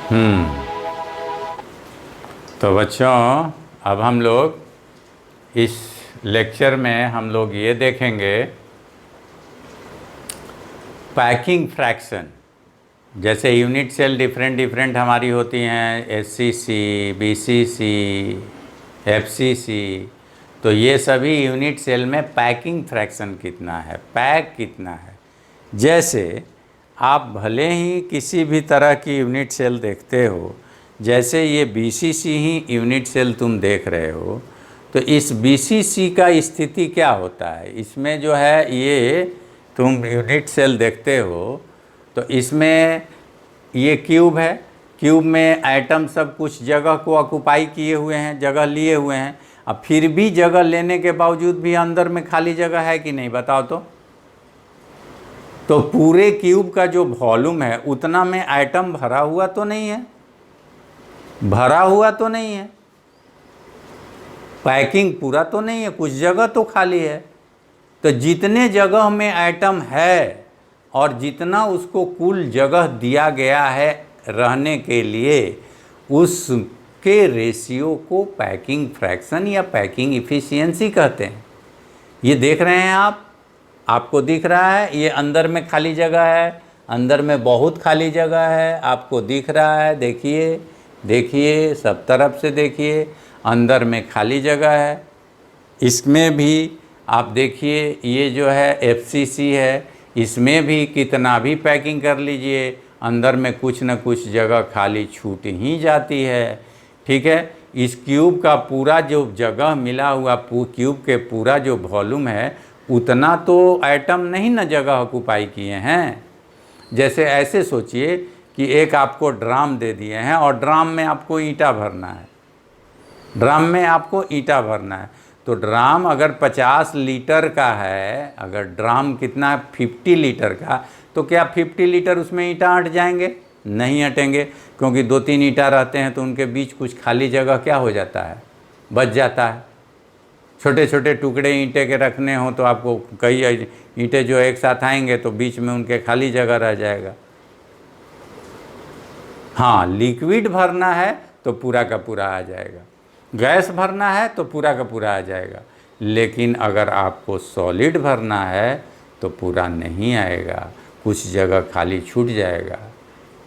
हम्म। तो बच्चों, अब हम लोग इस लेक्चर में हम लोग ये देखेंगे पैकिंग फ्रैक्शन। जैसे यूनिट सेल डिफरेंट डिफरेंट हमारी होती हैं, एससीसी, बीसीसी, एफसीसी। तो ये सभी यूनिट सेल में पैकिंग फ्रैक्शन कितना है, पैक कितना है। जैसे आप भले ही किसी भी तरह की यूनिट सेल देखते हो, जैसे ये बीसीसी ही यूनिट सेल तुम देख रहे हो, तो इस बीसीसी का स्थिति क्या होता है। इसमें जो है ये तुम यूनिट सेल देखते हो तो इसमें ये क्यूब है, क्यूब में एटम सब कुछ जगह को ऑक्युपाई किए हुए हैं, जगह लिए हुए हैं। अब फिर भी जगह लेने के बावजूद भी अंदर में खाली जगह है कि नहीं, बताओ तो पूरे क्यूब का जो वॉल्यूम है उतना में एटम भरा हुआ तो नहीं है, भरा हुआ तो नहीं है, पैकिंग पूरा तो नहीं है, कुछ जगह तो खाली है। तो जितने जगह में एटम है और जितना उसको कुल जगह दिया गया है रहने के लिए, उसके रेशियो को पैकिंग फ्रैक्शन या पैकिंग इफ़िशियंसी कहते हैं। ये देख रहे हैं आप, आपको दिख रहा है ये अंदर में खाली जगह है, अंदर में बहुत खाली जगह है, आपको दिख रहा है। देखिए देखिए, सब तरफ से देखिए, अंदर में खाली जगह है। इसमें भी आप देखिए, ये जो है एफसीसी है, इसमें भी कितना भी पैकिंग कर लीजिए, अंदर में कुछ न कुछ जगह खाली छूट ही जाती है। ठीक है, इस क्यूब का पूरा जो जगह मिला हुआ, क्यूब के पूरा जो वॉल्यूम है उतना तो एटम नहीं न जगह ऑक्युपाई किए हैं। जैसे ऐसे सोचिए कि एक आपको ड्राम दे दिए हैं और ड्राम में आपको ईंटा भरना है, ड्राम में आपको ईंटा भरना है। तो ड्राम अगर 50 लीटर का है, अगर ड्राम कितना 50 लीटर का, तो क्या 50 लीटर उसमें ईंटा अट जाएंगे? नहीं अटेंगे, क्योंकि 2-3 ईंटा रहते हैं तो उनके बीच कुछ खाली जगह क्या हो जाता है, बच जाता है। छोटे छोटे टुकड़े ईंटे के रखने हो तो आपको कई ईंटे जो एक साथ आएंगे तो बीच में उनके खाली जगह रह जाएगा। हाँ, लिक्विड भरना है तो पूरा का पूरा आ जाएगा, गैस भरना है तो पूरा का पूरा आ जाएगा, लेकिन अगर आपको सॉलिड भरना है तो पूरा नहीं आएगा, कुछ जगह खाली छूट जाएगा।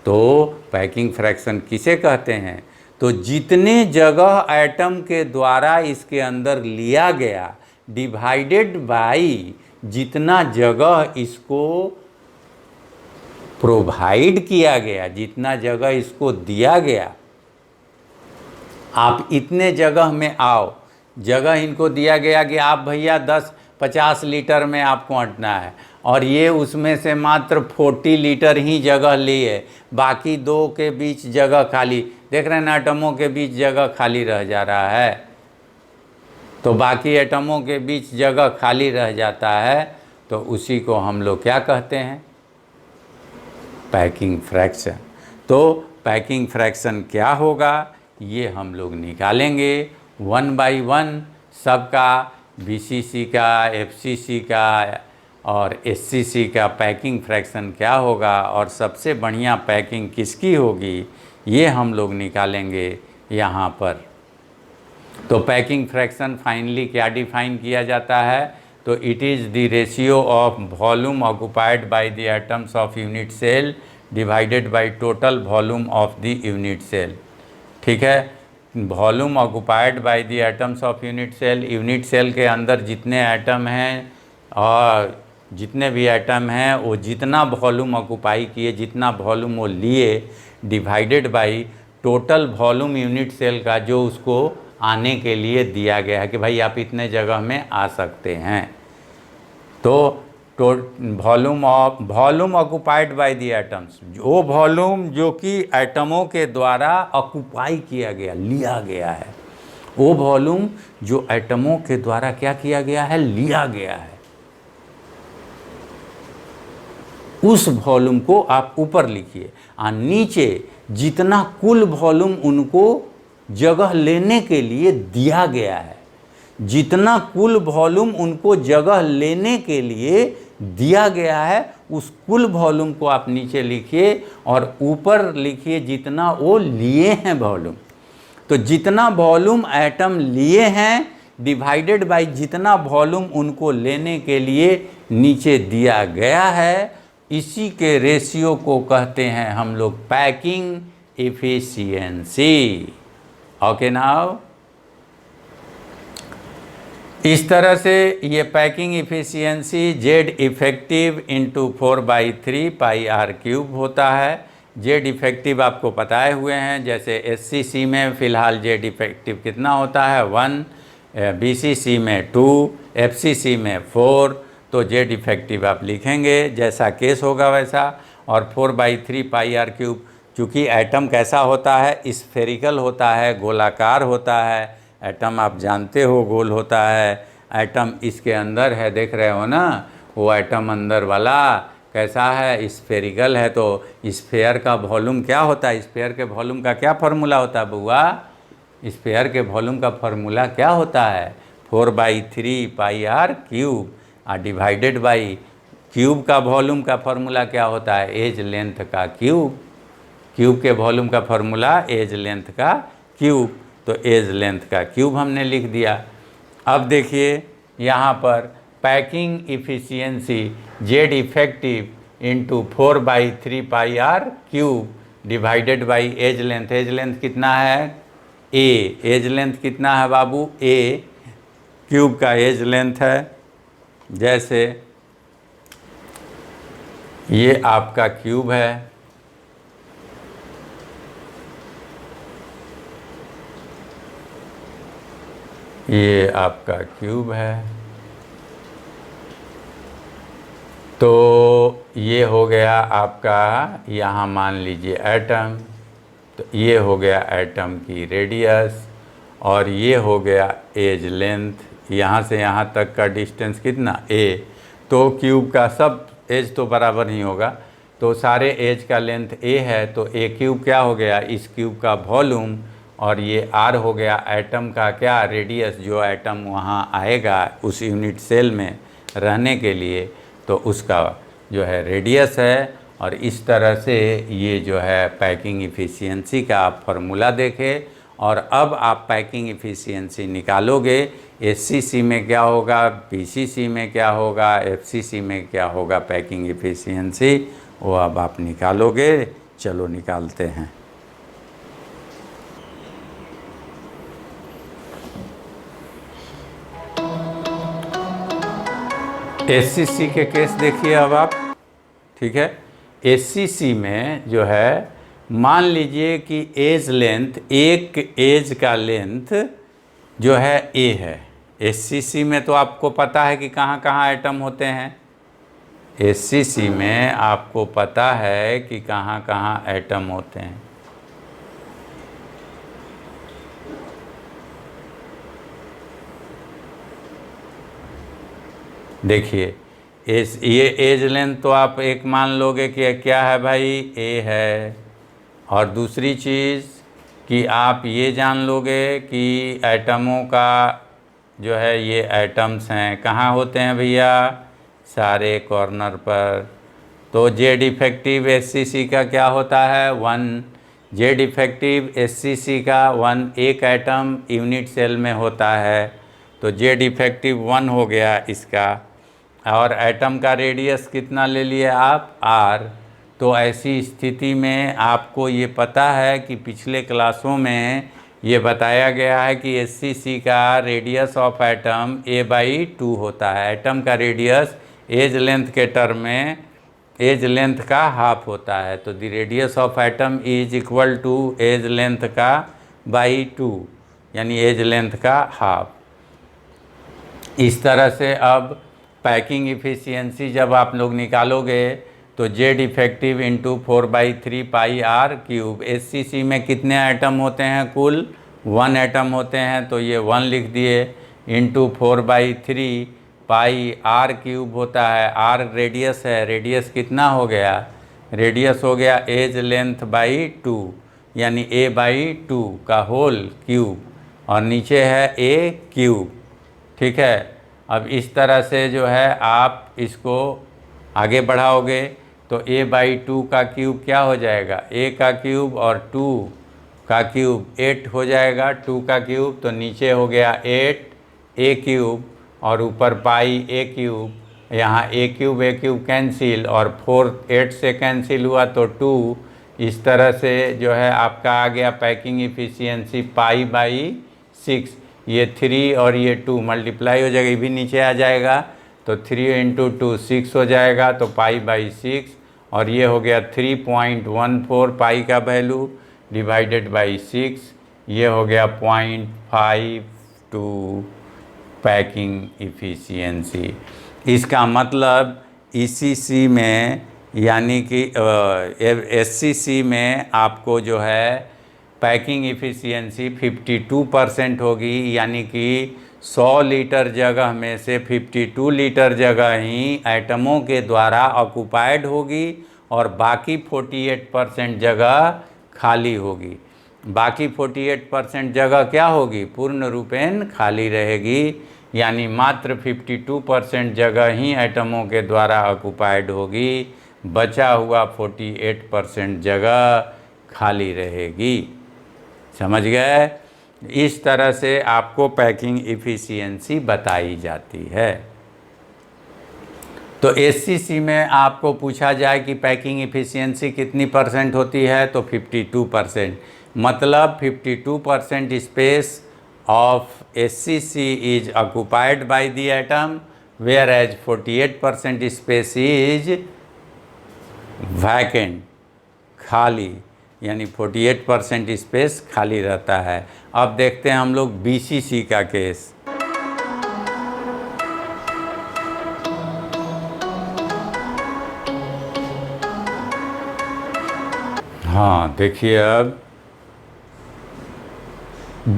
तो पैकिंग फ्रैक्शन किसे कहते हैं? तो जितने जगह एटम के द्वारा इसके अंदर लिया गया डिवाइडेड बाई जितना जगह इसको प्रोवाइड किया गया, जितना जगह इसको दिया गया। आप इतने जगह में आओ, जगह इनको दिया गया कि आप भैया 10-50 लीटर में आपको अटना है, और ये उसमें से मात्र 40 लीटर ही जगह लिए, बाकी दो के बीच जगह खाली। देख रहे हैं ना, एटमों के बीच जगह खाली रह जा रहा है। तो बाकी एटमों के बीच जगह खाली रह जाता है, तो उसी को हम लोग क्या कहते हैं? Packing fraction. तो पैकिंग फ्रैक्शन क्या होगा ये हम लोग निकालेंगे 1 बाई 1 सबका, बीसीसी का, एफसीसी का और एससीसी का पैकिंग फ्रैक्शन क्या होगा और सबसे बढ़िया पैकिंग किसकी होगी, ये हम लोग निकालेंगे यहाँ पर। तो पैकिंग फ्रैक्शन फाइनली क्या डिफाइन किया जाता है? तो it is the ratio of volume occupied by the atoms of unit cell divided by total volume of the unit cell. ठीक है, volume occupied by the atoms of unit cell, unit cell के अंदर जितने atom हैं और जितने भी atom हैं वो जितना वॉल्यूम ऑक्युपाई किए, जितना वॉल्यूम वो लिए, divided by total volume unit cell का जो उसको आने के लिए दिया गया है कि भाई आप इतने जगह में आ सकते हैं। तो volume occupied by the atoms, वो वॉल्यूम जो कि एटमों के द्वारा ऑक्युपाई किया गया, लिया गया है, वो वॉल्यूम जो एटमों के द्वारा क्या किया गया है, लिया गया है, उस वॉल्यूम को आप ऊपर लिखिए और नीचे जितना कुल वॉल्यूम उनको जगह लेने के लिए दिया गया है, जितना कुल वॉल्यूम उनको जगह लेने के लिए दिया गया है उस कुल वॉल्यूम को आप नीचे लिखिए और ऊपर लिखिए जितना वो लिए हैं वॉल्यूम। तो जितना वॉल्यूम एटम लिए हैं डिवाइडेड बाय जितना वॉल्यूम उनको लेने के लिए नीचे दिया गया है, इसी के रेशियो को कहते हैं हम लोग पैकिंग इफिशियंसी। ओके नाउ, इस तरह से ये packing efficiency Z effective into 4/3 pi R cube होता है। जेड इफेक्टिव आपको बताए हुए हैं, जैसे एससीसी में फ़िलहाल जेड इफेक्टिव कितना होता है 1, बीसीसी में 2, एफसीसी में 4। तो जेड इफेक्टिव आप लिखेंगे जैसा केस होगा वैसा। और 4/3 पाई आर क्यूब, चूँकि एटम कैसा होता है, स्फेरिकल होता है, गोलाकार होता है। एटम आप जानते हो गोल होता है। एटम इसके अंदर है, देख रहे हो ना, वो एटम अंदर वाला कैसा है, स्फेरिकल है। तो स्फेयर का वॉल्यूम क्या होता है, स्फेयर के वॉल्यूम का क्या फार्मूला होता है बुआ? स्फेयर के वॉल्यूम का फार्मूला क्या होता है? 4/3 पाई आर क्यूब और डिवाइडेड बाई क्यूब का वॉल्यूम का फार्मूला क्या होता है? एज लेंथ का क्यूब। क्यूब के वॉल्यूम का फार्मूला एज लेंथ का क्यूब। तो एज लेंथ का क्यूब हमने लिख दिया। अब देखिए यहाँ पर packing efficiency Z effective into 4/3 pi R cube divided by edge length. Edge length कितना है? ए। एज लेंथ कितना है बाबू? ए। क्यूब का एज लेंथ है, जैसे ये आपका क्यूब है, ये आपका क्यूब है। तो ये हो गया आपका, यहाँ मान लीजिए एटम, तो ये हो गया एटम की रेडियस और ये हो गया एज लेंथ। यहाँ से यहाँ तक का डिस्टेंस कितना? ए। तो क्यूब का सब एज तो बराबर नहीं होगा, तो सारे एज का लेंथ ए है, तो ए क्यूब क्या हो गया? इस क्यूब का वॉल्यूम। और ये आर हो गया एटम का क्या? रेडियस, जो एटम वहाँ आएगा उस यूनिट सेल में रहने के लिए, तो उसका जो है रेडियस है। और इस तरह से ये जो है पैकिंग इफ़िशियंसी का आप फार्मूला देखें। और अब आप पैकिंग इफ़िशियंसी निकालोगे, एससीसी में क्या होगा, पीसीसी में क्या होगा, एफसीसी में क्या होगा पैकिंग इफ़िशियंसी, वो अब आप निकालोगे। चलो निकालते हैं। एससीसी के केस देखिए अब आप, ठीक है। एससीसी में जो है, मान लीजिए कि एज लेंथ, एक एज का लेंथ जो है ए है। एससीसी में तो आपको पता है कि कहाँ कहाँ एटम होते हैं। एससीसी में आपको पता है कि कहाँ कहाँ एटम होते हैं। देखिए ये एज लेंथ तो आप एक मान लोगे कि क्या है भाई, ए है। और दूसरी चीज़ कि आप ये जान लोगे कि एटमों का जो है, ये एटम्स हैं कहाँ होते हैं भैया? सारे कॉर्नर पर। तो जेड इफेक्टिव एससीसी का क्या होता है? 1। जेड इफेक्टिव एससीसी का 1 एक एटम यूनिट सेल में होता है। तो जेड इफेक्टिव 1 हो गया इसका। और एटम का रेडियस कितना ले लिए आप? आर। तो ऐसी स्थिति में आपको ये पता है कि पिछले क्लासों में ये बताया गया है कि एससीसी का रेडियस ऑफ एटम a/2 होता है। एटम का रेडियस एज लेंथ के टर्म में एज लेंथ का हाफ होता है। तो the radius of atom is equal to edge length का /2, यानी एज लेंथ का हाफ। इस तरह से अब पैकिंग इफ़िशियंसी जब आप लोग निकालोगे तो Z effective into 4/3 pi R cube. SCC में कितने एटम होते हैं? कुल 1 एटम होते हैं, तो ये 1 लिख दिए, इंटू 4/3 पाई आर क्यूब होता है। आर रेडियस है, रेडियस कितना हो गया? रेडियस हो गया एज लेंथ /2, यानी a/2 का होल क्यूब, और नीचे है a क्यूब। ठीक है। अब इस तरह से जो है आप इसको आगे बढ़ाओगे तो a/2 का क्यूब क्या हो जाएगा, a का क्यूब और 2 का क्यूब 8 हो जाएगा, 2 का क्यूब तो नीचे हो गया 8 a क्यूब और ऊपर पाई a क्यूब, यहाँ a क्यूब कैंसिल और 4 8 से कैंसिल हुआ तो 2, इस तरह से जो है आपका आ गया पैकिंग इफ़िशियंसी π/6। ये 3 और ये 2 मल्टीप्लाई हो जाएगा, ये भी नीचे आ जाएगा तो 3 × 2 6 हो जाएगा तो π/6, और ये हो गया 3.14 पाई का वैल्यू डिवाइडेड बाई 6, ये हो गया 0.52 पैकिंग इफ़िशियंसी। इसका मतलब ECC में यानी कि SCC में आपको जो है पैकिंग इफ़िशियंसी 52% होगी, यानी कि 100 लीटर जगह में से 52 लीटर जगह ही एटमों के द्वारा ऑक्युपाइड होगी और बाकी 48% जगह खाली होगी। बाकी 48% जगह क्या होगी, पूर्ण रूपेण खाली रहेगी, यानी मात्र 52% जगह ही एटमों के द्वारा ऑक्युपाइड होगी, बचा हुआ 48% जगह खाली रहेगी। समझ गए? इस तरह से आपको पैकिंग इफ़िशियंसी बताई जाती है। तो SCC में आपको पूछा जाए कि पैकिंग इफ़िशियंसी कितनी % होती है तो 52%, मतलब 52% space of SCC is occupied by the atom, whereas 48% space is vacant, खाली, यानी 48% स्पेस खाली रहता है। अब देखते हैं हम लोग BCC का केस। हाँ देखिए, अब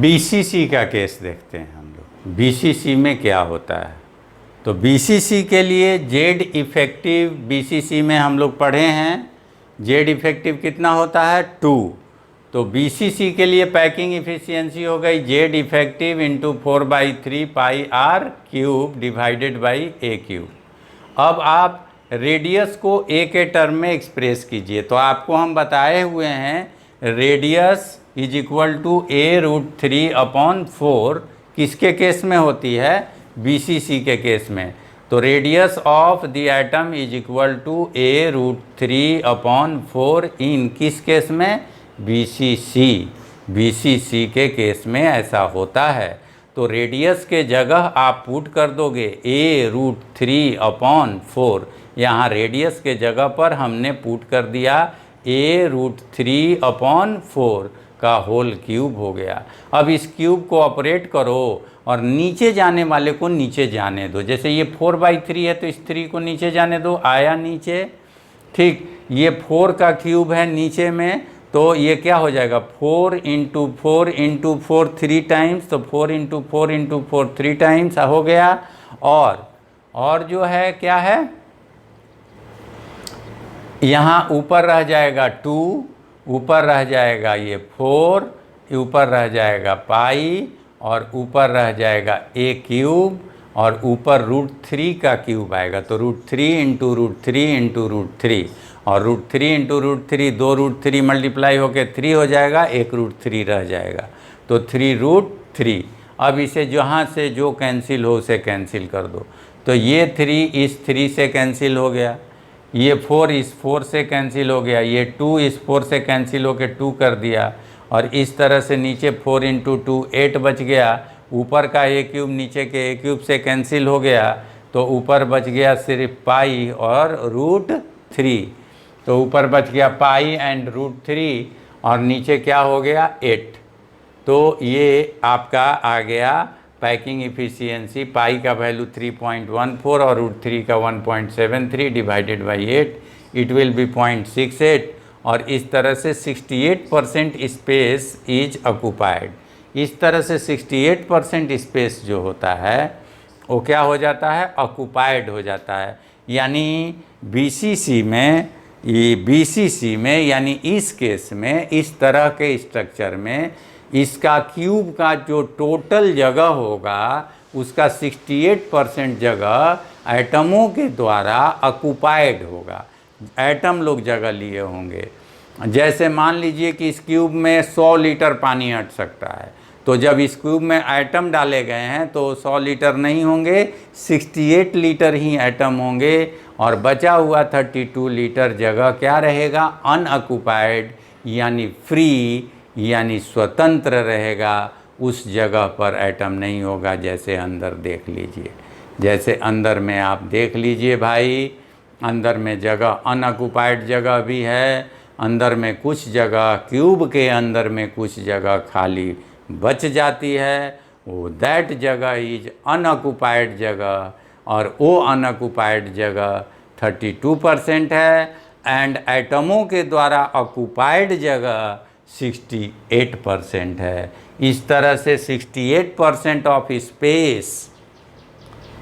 BCC का केस देखते हैं हम लोग। BCC में क्या होता है, तो BCC के लिए जेड इफ़ेक्टिव BCC में हम लोग पढ़े हैं, जेड इफ़ेक्टिव कितना होता है 2, तो BCC के लिए पैकिंग इफ़िशियंसी हो गई Z effective into 4/3 πr³ divided by a³। अब आप रेडियस को a के टर्म में एक्सप्रेस कीजिए, तो आपको हम बताए हुए हैं radius is equal to a√3/4, किसके केस में होती है, BCC के केस में। तो radius of the atom is equal to a√3/4 इन किस केस में, BCC के केस में ऐसा होता है। तो रेडियस के जगह आप पुट कर दोगे a√3/4, यहाँ रेडियस के जगह पर हमने पुट कर दिया a√3/4 का होल क्यूब हो गया। अब इस क्यूब को ऑपरेट करो और नीचे जाने वाले को नीचे जाने दो, जैसे ये 4/3 है तो इस 3 को नीचे जाने दो, आया नीचे, ठीक। ये 4 का क्यूब है नीचे में, तो ये क्या हो जाएगा 4 × 4 × 4 3 टाइम्स, तो 4 × 4 × 4 3 टाइम्स हो गया। और जो है क्या है, यहाँ ऊपर रह जाएगा 2, ऊपर रह जाएगा ये 4, ऊपर रह जाएगा पाई, और ऊपर रह जाएगा a³ और ऊपर √3 का क्यूब आएगा, तो √3 × √3 × √3, और √3 × √3 2 √3 मल्टीप्लाई होकर 3 हो जाएगा, एक √3 रह जाएगा, तो 3√3। अब इसे जहाँ से जो कैंसिल हो उसे कैंसिल कर दो, तो ये 3 इस 3 से कैंसिल हो गया, ये 4 इस 4 से कैंसिल हो गया, ये 2 इस 4 से कैंसिल होकर 2 कर दिया, और इस तरह से नीचे 4 × 2 8 बच गया, ऊपर का a³ नीचे के a³ से कैंसिल हो गया, तो ऊपर बच गया सिर्फ पाई और √3, तो ऊपर बच गया पाई एंड √3 और नीचे क्या हो गया 8। तो ये आपका आ गया पैकिंग इफ़िशियंसी, पाई का वैल्यू 3.14 और √3 का 1.73 divided by 8, it will be 0.68, और इस तरह से 68% स्पेस इज ऑक्युपाइड। इस तरह से 68% स्पेस जो होता है वो क्या हो जाता है, ऑक्युपाइड हो जाता है। यानी BCC में यानी इस केस में, इस तरह के स्ट्रक्चर में इसका क्यूब का जो टोटल जगह होगा उसका 68% जगह एटमों के द्वारा ऑक्युपाइड होगा, एटम लोग जगह लिए होंगे। जैसे मान लीजिए कि इस क्यूब में 100 लीटर पानी अट सकता है, तो जब इस क्यूब में एटम डाले गए हैं तो 100 लीटर नहीं होंगे, 68 लीटर ही एटम होंगे, और बचा हुआ 32 लीटर जगह क्या रहेगा, अनऑक्युपाइड यानी फ्री यानी स्वतंत्र रहेगा। उस जगह पर एटम नहीं होगा। जैसे अंदर देख लीजिए, जैसे अंदर में आप देख लीजिए भाई, अंदर में जगह अनऑक्युपाइड जगह भी है, अंदर में कुछ जगह क्यूब के अंदर में कुछ जगह खाली बच जाती है, वो दैट जगह इज अनऑक्युपाइड जगह, और वो अनऑक्युपाइड जगह 32% है, एंड एटमों के द्वारा ऑक्युपाइड जगह 68% है। इस तरह से 68% of space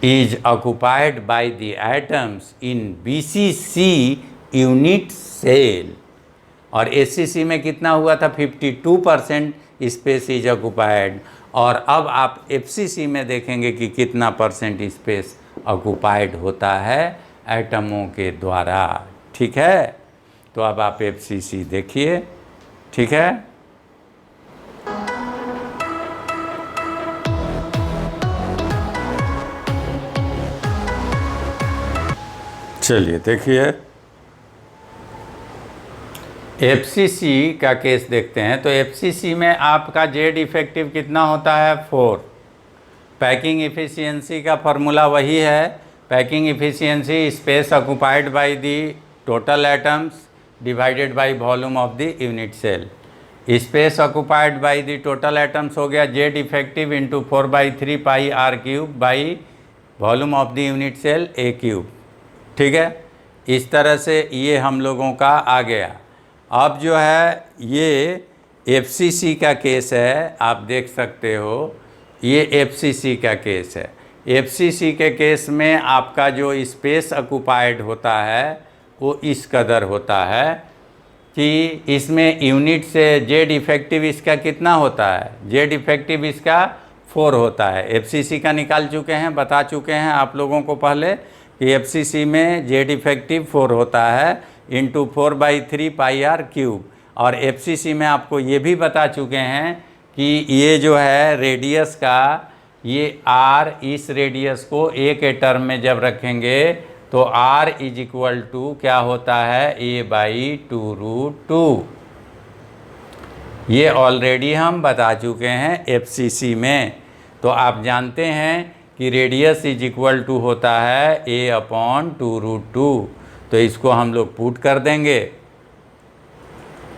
is occupied by the atoms in BCC unit cell, और ACC में कितना हुआ था, 52% स्पेस इज ऑक्युपाइड। और अब आप FCC में देखेंगे कि कितना परसेंट स्पेस ऑक्युपाइड होता है एटमों के द्वारा। ठीक है, तो अब आप FCC देखिए। ठीक है, चलिए देखिए FCC का केस देखते हैं। तो FCC में आपका जेड इफेक्टिव कितना होता है, 4। पैकिंग इफ़िशियंसी का फॉर्मूला वही है, packing efficiency space occupied by the total atoms divided by volume of the unit cell. Space occupied by the total atoms हो गया Z effective into 4/3 pi R cube by volume of the unit cell A cube. ठीक है, इस तरह से ये हम लोगों का आ गया। अब जो है ये FCC का केस है, आप देख सकते हो, ये FCC का केस है। FCC के केस में आपका जो स्पेस ऑक्युपाइड होता है वो इस कदर होता है कि इसमें यूनिट से जेड इफेक्टिव इसका कितना होता है, जेड इफेक्टिव इसका 4 होता है। FCC का निकाल चुके हैं, बता चुके हैं आप लोगों को पहले कि FCC में जेड इफेक्टिव 4 होता है इंटू 4/3 पाई आर क्यूब। और FCC में आपको ये भी बता चुके हैं कि ये जो है रेडियस का, ये R, इस रेडियस को A के टर्म में जब रखेंगे तो R इज इक्वल टू क्या होता है, A/2√2। ये ऑलरेडी हम बता चुके हैं FCC में। तो आप जानते हैं कि रेडियस इज इक्वल टू होता है A/2√2। तो इसको हम लोग पुट कर देंगे।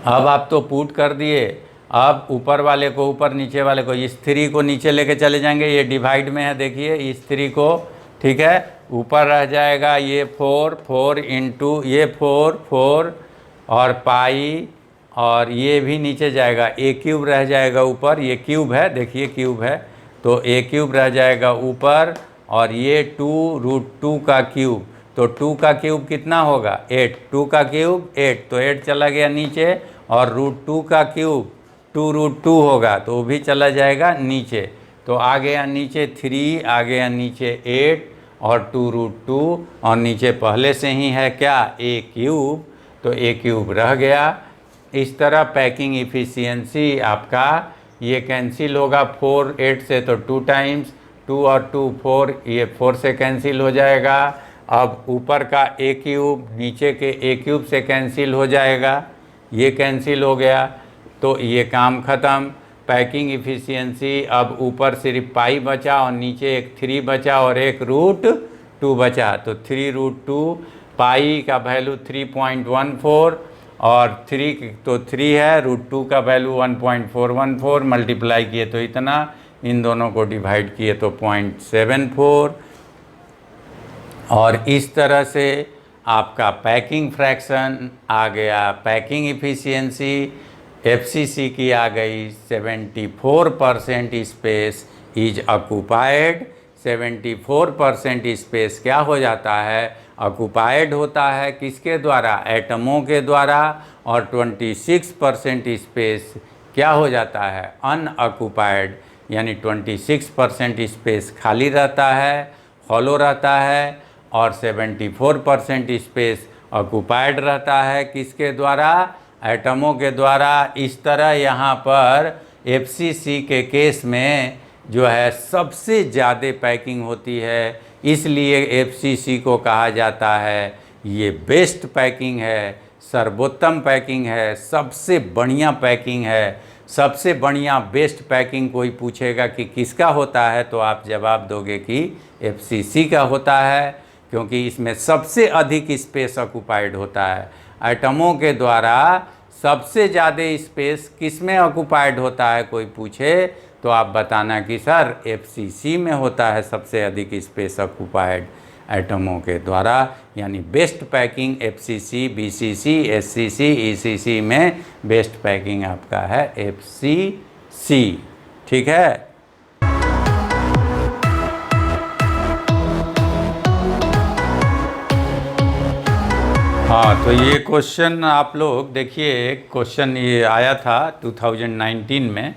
अब आप तो पुट कर दिए, अब ऊपर वाले को ऊपर, नीचे वाले को, इस 3 को नीचे लेके चले जाएंगे। ये डिवाइड में है, देखिए इस 3 को। ठीक है, ऊपर रह जाएगा ये 4 इंटू ये 4 और पाई, और ये भी नीचे जाएगा, A³ रह जाएगा ऊपर। ये क्यूब है, देखिए क्यूब है, तो A³ रह जाएगा ऊपर, और ये 2√2 का क्यूब। तो 2 का क्यूब कितना होगा, 8। 2 का क्यूब 8, तो 8 चला गया नीचे, और √2 का क्यूब 2√2 होगा, तो वो भी चला जाएगा नीचे। तो आ गया नीचे 3, आ गया नीचे 8 और 2√2, और नीचे पहले से ही है क्या, A³, तो A³ रह गया। इस तरह पैकिंग इफ़िशियंसी आपका ये कैंसिल होगा 4 8 से, तो 2 टाइम्स 2 और 2 4, ये 4 से कैंसिल हो जाएगा। अब ऊपर का A³ नीचे के A³ से कैंसिल हो जाएगा, ये कैंसिल हो गया, तो ये काम ख़त्म। पैकिंग इफ़िशियंसी, अब ऊपर सिर्फ पाई बचा और नीचे एक 3 बचा और एक √2 बचा, तो 3√2, पाई का वैल्यू 3.14 और 3 तो 3 है, √2 का वैल्यू 1.414, मल्टीप्लाई किए तो इतना, इन दोनों को डिवाइड किए तो 0.74। और इस तरह से आपका पैकिंग फ्रैक्शन आ गया। पैकिंग इफ़िशियंसी FCC की आ गई 74% स्पेस इज ऑक्युपाइड। 74% स्पेस क्या हो जाता है, ऑक्युपाइड होता है, किसके द्वारा, एटमों के द्वारा। और 26% स्पेस क्या हो जाता है, अनऑक्युपाइड, यानी 26% स्पेस खाली रहता है, हॉलो रहता है। और 74% स्पेस ऑक्युपाइड रहता है किसके द्वारा, एटमों के द्वारा। इस तरह यहाँ पर FCC के केस में जो है सबसे ज़्यादा पैकिंग होती है, इसलिए FCC को कहा जाता है ये बेस्ट पैकिंग है, सर्वोत्तम पैकिंग है, सबसे बढ़िया पैकिंग है। सबसे बढ़िया बेस्ट पैकिंग कोई पूछेगा कि किसका होता है तो आप जवाब दोगे कि FCC का होता है, क्योंकि इसमें सबसे अधिक स्पेस ऑक्युपाइड होता है। एटमों के द्वारा सबसे ज़्यादा स्पेस किस में ऑक्युपाइड होता है कोई पूछे तो आप बताना कि सर FCC में होता है सबसे अधिक स्पेस ऑक्युपाइड एटमों के द्वारा। यानी best packing FCC, BCC, SCC, ECC में बेस्ट पैकिंग आपका है FCC। ठीक है। हाँ, तो ये क्वेश्चन आप लोग देखिए, क्वेश्चन ये आया था 2019 में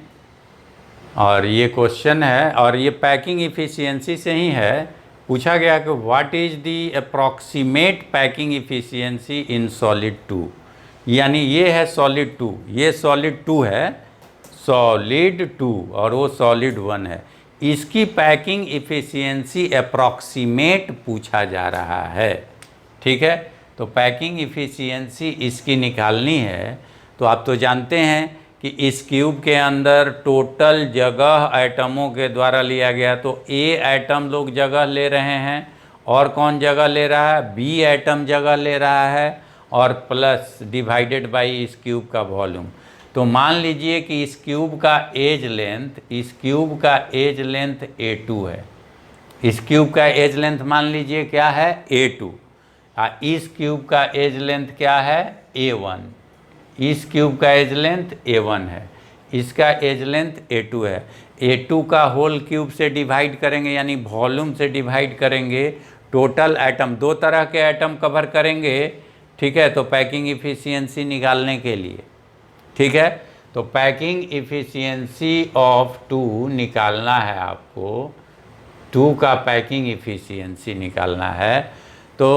और ये क्वेश्चन है और ये पैकिंग इफ़िशियंसी से ही है। पूछा गया कि what is the approximate packing efficiency in solid 2, यानी ये है सॉलिड 2, ये सॉलिड 2 है, सॉलिड 2 और वो सॉलिड 1 है। इसकी पैकिंग इफ़िशियंसी अप्रॉक्सीमेट पूछा जा रहा है। ठीक है, तो पैकिंग इफ़िशियंसी इसकी निकालनी है। तो आप तो जानते हैं कि इस क्यूब के अंदर टोटल जगह एटमों के द्वारा लिया गया, तो A एटम लोग जगह ले रहे हैं और कौन जगह ले रहा है, B एटम जगह ले रहा है और प्लस डिवाइडेड बाई इस क्यूब का वॉल्यूम। तो मान लीजिए कि इस क्यूब का एज लेंथ, इस क्यूब का एज लेंथ A2 है, इस क्यूब का एज लेंथ मान लीजिए क्या है A2, इस क्यूब का एज लेंथ क्या है A1, इस क्यूब का एज लेंथ A1 है, इसका एज लेंथ A2 है। A2 का होल क्यूब से डिवाइड करेंगे यानी वॉल्यूम से डिवाइड करेंगे, टोटल एटम, दो तरह के एटम कवर करेंगे। ठीक है, तो पैकिंग इफ़िशियंसी निकालने के लिए, ठीक है, तो पैकिंग इफ़िशियंसी ऑफ 2 निकालना है आपको, 2 का पैकिंग इफ़िशियंसी निकालना है। तो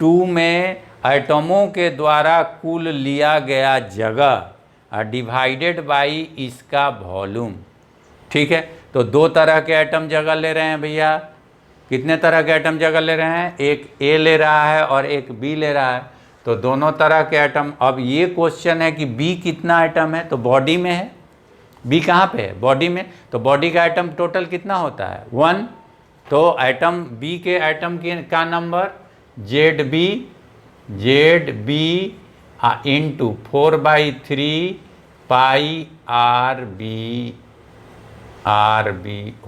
2 में एटमों के द्वारा कुल लिया गया जगह डिवाइडेड बाई इसका वॉल्यूम। ठीक है, तो दो तरह के एटम जगह ले रहे हैं भैया, कितने तरह के एटम जगह ले रहे हैं, एक A ले रहा है और एक B ले रहा है, तो दोनों तरह के एटम। अब ये क्वेश्चन है कि B कितना एटम है, तो बॉडी में है, B कहाँ पे है, बॉडी में, तो बॉडी का एटम टोटल कितना होता है 1, तो एटम B के एटम का नंबर ZB इंटू 4/3 पाई RB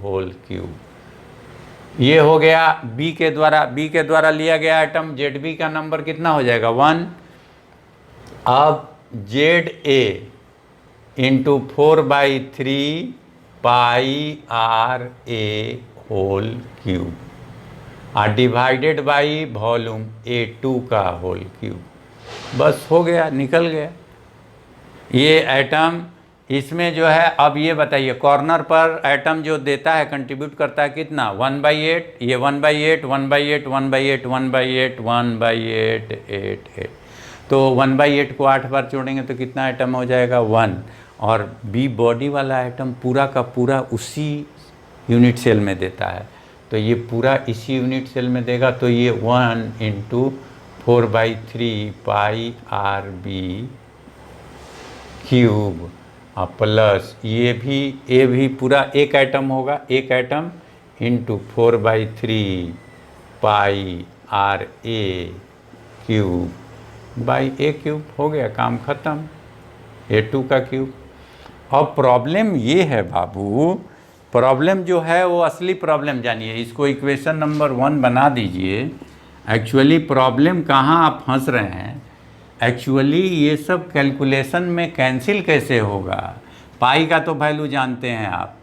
होल क्यूब। ये हो गया B के द्वारा लिया गया एटम, ZB का नंबर कितना हो जाएगा 1। अब ZA into 4/3 pi RA whole cube divided by volume A2 का होल क्यूब। बस हो गया, निकल गया ये एटम। इसमें जो है, अब ये बताइए कॉर्नर पर एटम जो देता है कंट्रीब्यूट करता है कितना 1/8, ये 1/8 1/8 1/8 1/8 1/8 8 8, तो 1/8 को 8 बार जोड़ेंगे तो कितना एटम हो जाएगा 1। और B बॉडी वाला एटम पूरा का पूरा उसी यूनिट सेल में देता है, तो ये पूरा इसी यूनिट सेल में देगा, तो ये 1 इंटू 4/3 पाई RB क्यूब प्लस ये भी पूरा एक एटम होगा, एक atom into 4/3 pi RA cube by A cube. हो गया, काम ख़त्म, A2 का क्यूब। अब प्रॉब्लम ये है बाबू, प्रॉब्लम जो है वो असली प्रॉब्लम जानिए, इसको इक्वेशन नंबर 1 बना दीजिए। एक्चुअली प्रॉब्लम कहाँ आप फंस रहे हैं, एक्चुअली ये सब कैलकुलेशन में कैंसिल कैसे होगा। पाई का तो वैल्यू जानते हैं आप,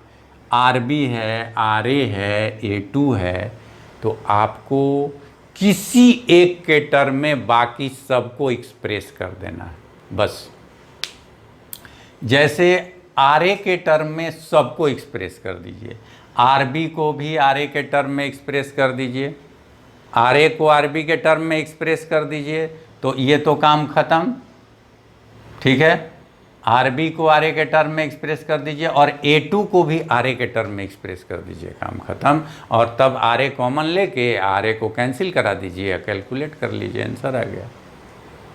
RB है, RA है, A2 है, तो आपको किसी एक के टर्म में बाकी सबको एक्सप्रेस कर देना है बस। जैसे RA के टर्म में सबको एक्सप्रेस कर दीजिए, RB को भी RA के टर्म में एक्सप्रेस कर दीजिए, RA को RB के टर्म में एक्सप्रेस कर दीजिए, तो ये तो काम खत्म। ठीक है, RB को RA के टर्म में एक्सप्रेस कर दीजिए और A2 को भी RA के टर्म में एक्सप्रेस कर दीजिए, काम खत्म। और तब RA कॉमन लेके RA को कैंसिल करा दीजिए या कैलकुलेट कर लीजिए, आंसर आ गया।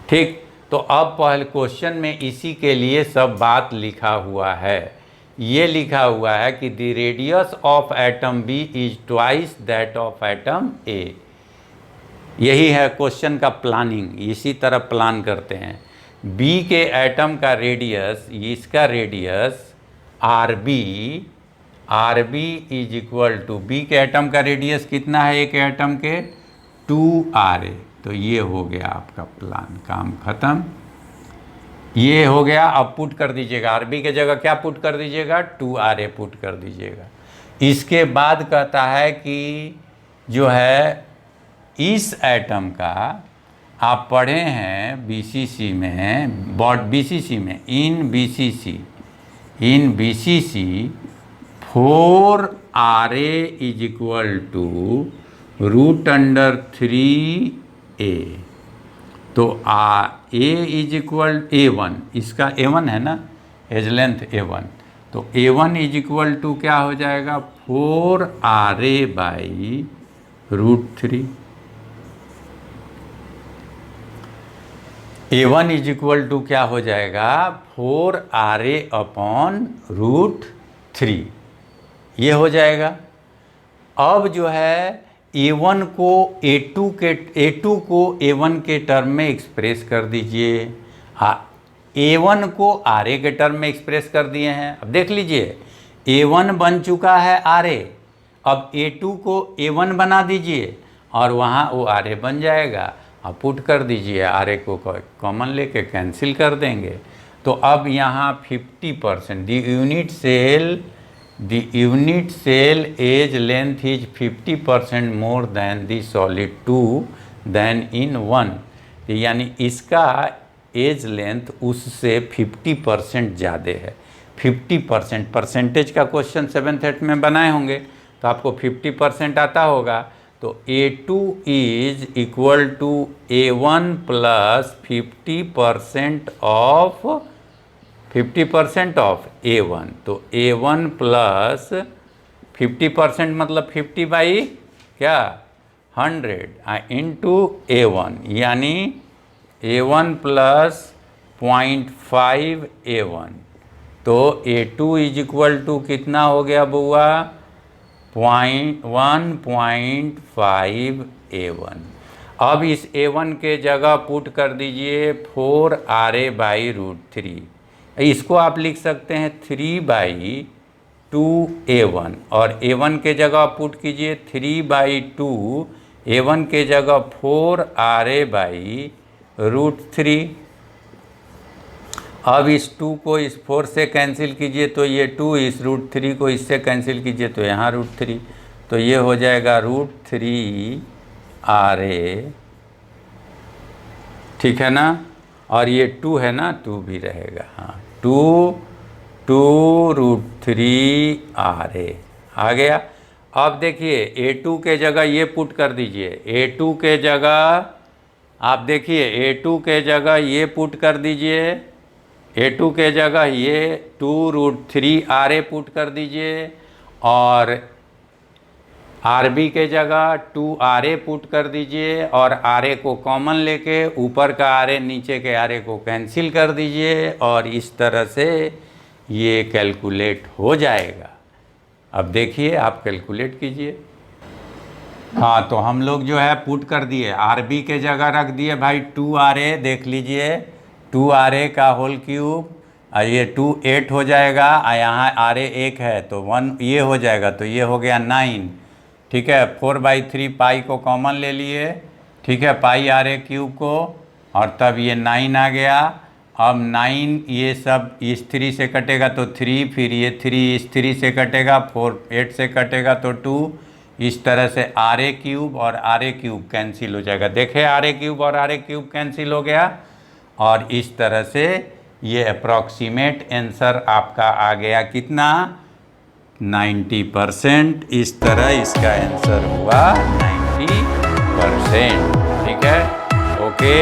ठीक, तो अब पहले क्वेश्चन में इसी के लिए सब बात लिखा हुआ है। ये लिखा हुआ है कि the radius of atom B is twice that of atom A। यही है क्वेश्चन का प्लानिंग, इसी तरह प्लान करते हैं। B के एटम का रेडियस, इसका radius RB is equal to, B के एटम का रेडियस कितना है एक एटम के, 2RA। तो ये हो गया आपका प्लान, काम खत्म। ये हो गया। अब पुट कर दीजिएगा, RB के जगह क्या पुट कर दीजिएगा, 2RA पुट कर दीजिएगा। इसके बाद कहता है कि जो है इस एटम का आप पढ़े हैं BCC में, BCC में, in BCC 4RA is equal to √3A। तो A इज इक्वल A1, इसका A1 है ना, एज लेंथ A1, तो A1 इज इक्वल टू क्या हो जाएगा, 4RA by √3। A1 is equal to क्या हो जाएगा, 4RA अपॉन √3, ये हो जाएगा। अब जो है A1 को A2 को A1 के टर्म में एक्सप्रेस कर दीजिए। A1 को RA के टर्म में एक्सप्रेस कर दिए हैं। अब देख लीजिए, A1 बन चुका है RA, अब A2 को A1 बना दीजिए और वहाँ वो RA बन जाएगा। अब पुट कर दीजिए, RA को कॉमन लेके कैंसिल कर देंगे। तो अब यहाँ 50%, the unit cell age length is 50% more than the solid 2 than in 1। यानी इसका एज लेंथ उससे 50% ज़्यादा है। 50%, परसेंटेज का क्वेश्चन 7th 8th में बनाए होंगे, तो आपको 50% आता होगा। तो A2 is equal to A1 plus 50% of A1। तो A1 प्लस 50% मतलब 50 बाई क्या 100 इंटू A1, यानी A1 प्लस 0.5 A1। तो A2 इज इक्वल टू कितना हो गया बुआ, 1.5 A1। अब इस A1 के जगह पुट कर दीजिए 4RA बाई √3। इसको आप लिख सकते हैं 3/2A1, और A1 के जगह पुट कीजिए 3/2, A1 के जगह 4RA बाई √3। अब इस 2 को इस 4 से कैंसिल कीजिए तो ये 2, इस √3 को इससे कैंसिल कीजिए तो यहाँ √3, तो ये हो जाएगा √3RA। ठीक है ना, और ये 2 है ना, 2 भी रहेगा। हाँ, 2 √3RA आ गया। अब देखिए A2 के जगह ये पुट कर दीजिए, A2 के जगह आप देखिए A2 के जगह ये पुट कर दीजिए, A2 के जगह ये 2√3RA पुट कर दीजिए, और RB के जगह 2RA पुट कर दीजिए, और RA को कॉमन लेके ऊपर का RA नीचे के RA को कैंसिल कर दीजिए, और इस तरह से ये कैलकुलेट हो जाएगा। अब देखिए आप कैलकुलेट कीजिए। हाँ, तो हम लोग जो है पुट कर दिए, RB के जगह रख दिए भाई 2RA, देख लीजिए 2RA का होल क्यूब, ये 2 8 हो जाएगा, यहाँ RA 1 है तो 1 ये हो जाएगा, तो ये हो गया 9। ठीक है, 4/3 पाई को कॉमन ले लिए, ठीक है, पाई RA क्यूब को, और तब ये 9 आ गया। अब 9 ये सब इस 3 से कटेगा तो 3, फिर ये 3 इस 3 से कटेगा, 4 8 से कटेगा तो 2, इस तरह से RA क्यूब और RA क्यूब कैंसिल हो जाएगा। देखें RA क्यूब और RA क्यूब कैंसिल हो गया, और इस तरह से ये अप्रॉक्सीमेट आंसर आपका आ गया कितना, 90%। इस तरह इसका आंसर हुआ 90%। परसेंट। ठीक है, ओके।